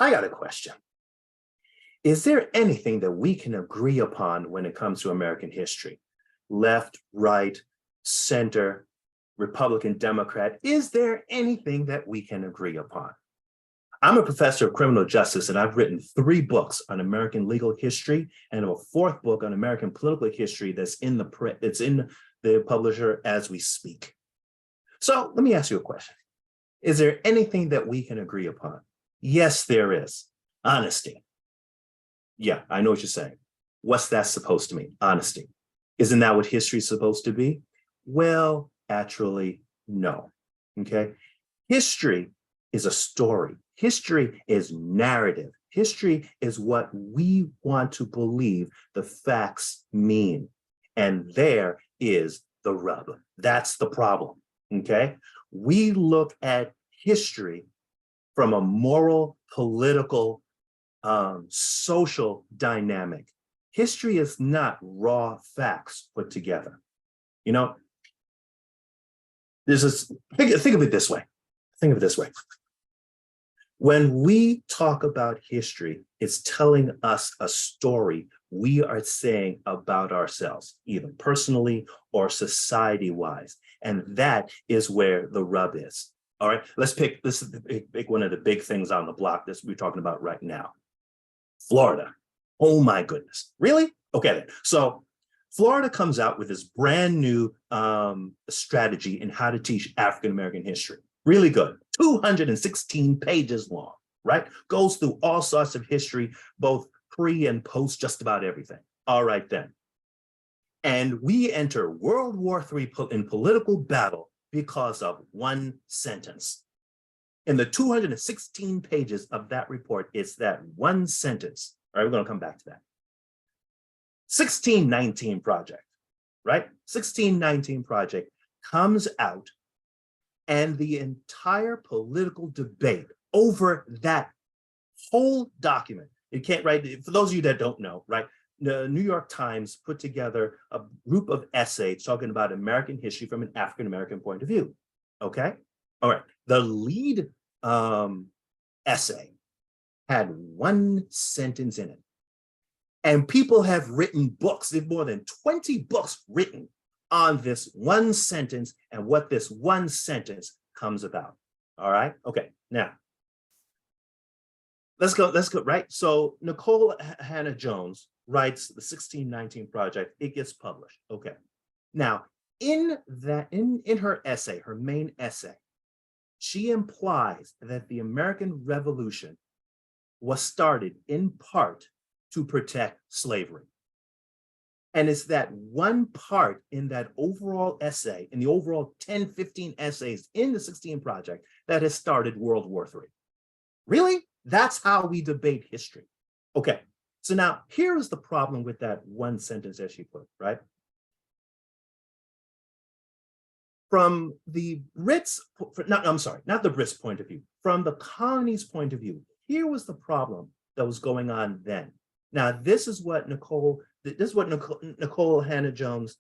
I got a question. Is there anything that we can agree upon when it comes to American history? Left, right, center, Republican, Democrat, is there anything that we can agree upon? I'm a professor of criminal justice, and I've written 3 books on American legal history and a 4th book on American political history that's in the publisher as we speak. So let me ask you a question. Is there anything that we can agree upon? Yes, there is. Honesty. Yeah, I know what you're saying. What's that supposed to mean? Honesty. Isn't that what history is supposed to be? Well, actually, no. Okay. History is a story. History is narrative. History is what we want to believe the facts mean. And there is the rub. That's the problem. Okay. We look at history from a moral, political, social dynamic. History is not raw facts put together. You know, there's this, think of it this way. Think of it this way. When we talk about history, it's telling us a story we are saying about ourselves, either personally or society-wise. And that is where the rub is. All right, let's pick, this is one of the big things on the block that we're talking about right now. Florida. Oh my goodness. Really? Okay then. So Florida comes out with this brand new strategy in how to teach African-American history. Really good. 216 pages long, right? Goes through all sorts of history, both pre and post, just about everything. All right then. And we enter World War III in political battle because of one sentence. In the 216 pages of that report, it's that one sentence. All right, we're going to come back to that. 1619 Project, right? 1619 Project comes out, and the entire political debate over that whole document, it can't, right? For those of you that don't know, right? The New York Times put together a group of essays talking about American history from an African-American point of view, okay? All right, the lead essay had one sentence in it. And people have written books, there's more than 20 books written on this one sentence and what this one sentence comes about. All right, okay, now, let's go, right? So Nicole Hannah Jones writes the 1619 Project, it gets published, okay. Now, in her essay, her main essay, she implies that the American Revolution was started in part to protect slavery. And it's that one part in that overall essay, in the overall 10, 15 essays in the 16 Project that has started World War III. Really? That's how we debate history. Okay, so now here is the problem with that one sentence that she put, right? From the Brits, not the Brits' point of view, from the colonies' point of view, here was the problem that was going on then. Now, this is what Nicole Hannah Jones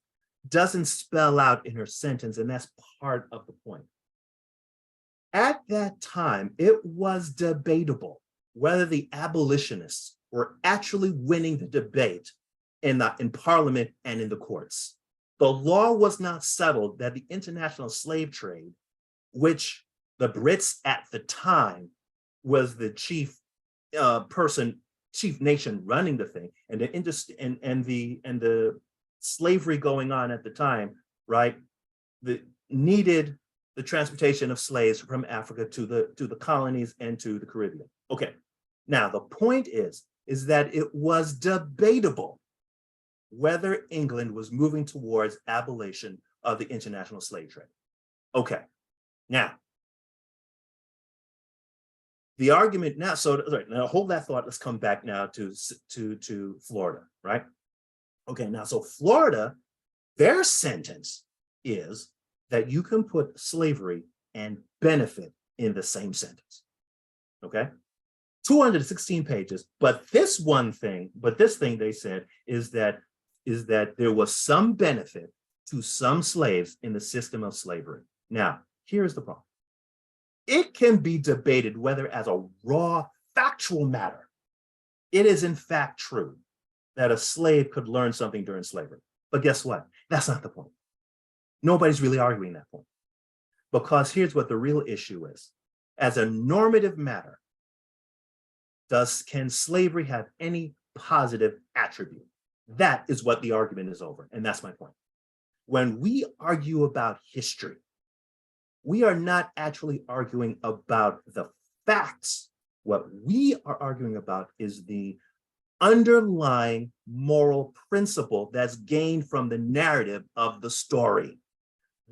doesn't spell out in her sentence, and that's part of the point. At that time, it was debatable whether the abolitionists were actually winning the debate in Parliament and in the courts. The law was not settled that the international slave trade, which the Brits at the time was the chief nation running the thing, and the industry and the slavery going on at the time, right? Needed the transportation of slaves from Africa to the colonies and to the Caribbean. Okay, now the point is that it was debatable whether England was moving towards abolition of the international slave trade. Okay, now, the argument now, so right, now hold that thought, let's come back now to Florida, right? Okay, now, so Florida, their sentence is that you can put slavery and benefit in the same sentence, okay? 216 pages, but this thing they said is that there was some benefit to some slaves in the system of slavery. Now, here's the problem. It can be debated whether as a raw factual matter, it is in fact true that a slave could learn something during slavery. But guess what? That's not the point. Nobody's really arguing that point. Because here's what the real issue is. As a normative matter, can slavery have any positive attribute? That is what the argument is over, and that's my point. When we argue about history, we are not actually arguing about the facts. What we are arguing about is the underlying moral principle that's gained from the narrative of the story.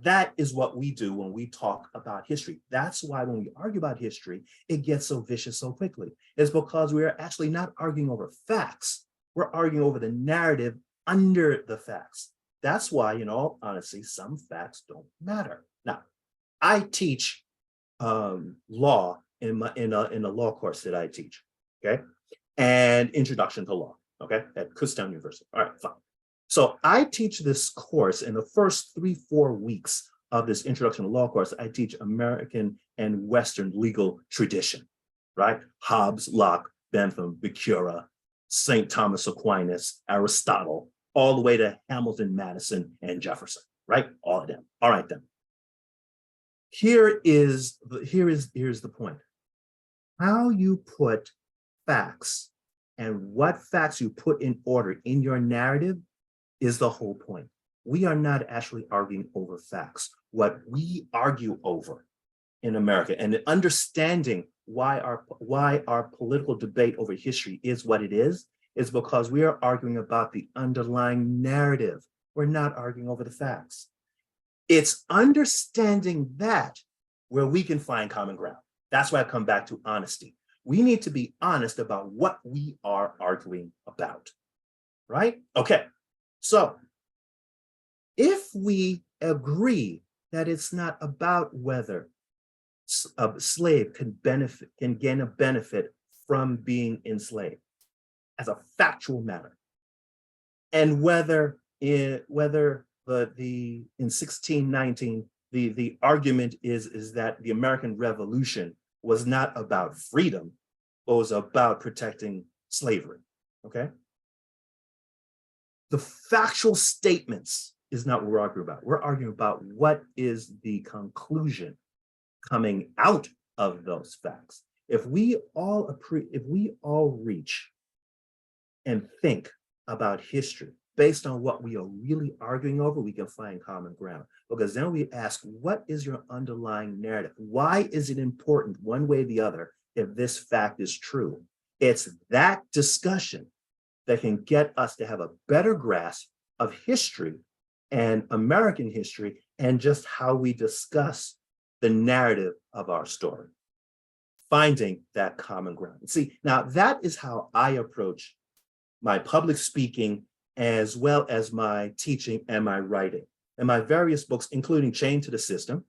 That is what we do when we talk about history. That's why when we argue about history, it gets so vicious so quickly. It's because we are actually not arguing over facts. We're arguing over the narrative under the facts. That's why, in all honesty, some facts don't matter. Now, I teach law in a law course that I teach, okay? And introduction to law, okay, at Kutztown University. All right, fine. So I teach this course in the first 3-4 weeks of this introduction to law course. I teach American and Western legal tradition, right? Hobbes, Locke, Bentham, Becura, St. Thomas Aquinas, Aristotle, all the way to Hamilton, Madison, and Jefferson, right? All of them. All right, then. Here's the point. How you put facts and what facts you put in order in your narrative is the whole point. We are not actually arguing over facts. What we argue over in America, and understanding why our political debate over history is what it is because we are arguing about the underlying narrative. We're not arguing over the facts. It's understanding that where we can find common ground. That's why I come back to honesty. We need to be honest about what we are arguing about, right? Okay, so if we agree that it's not about whether a slave can gain a benefit from being enslaved as a factual matter, and whether in 1619 the argument is that the American Revolution was not about freedom, but was about protecting slavery, okay? The factual statements is not what we're arguing about. We're arguing about what is the conclusion coming out of those facts. If we all reach and think about history based on what we are really arguing over, we can find common ground. Because then we ask, what is your underlying narrative? Why is it important one way or the other if this fact is true? It's that discussion that can get us to have a better grasp of history and American history and just how we discuss the narrative of our story. Finding that common ground. See, now that is how I approach my public speaking as well as my teaching and my writing. And my various books, including Chained to the System,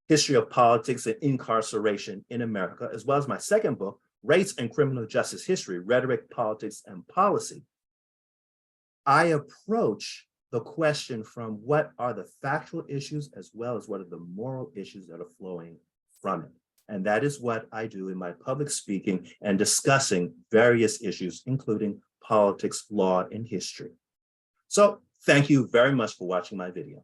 History of Politics and Incarceration in America, as well as my second book, Race and Criminal Justice History, Rhetoric, Politics, and Policy. I approach the question from what are the factual issues as well as what are the moral issues that are flowing from it. And that is what I do in my public speaking and discussing various issues, including politics, law, and history. So thank you very much for watching my video.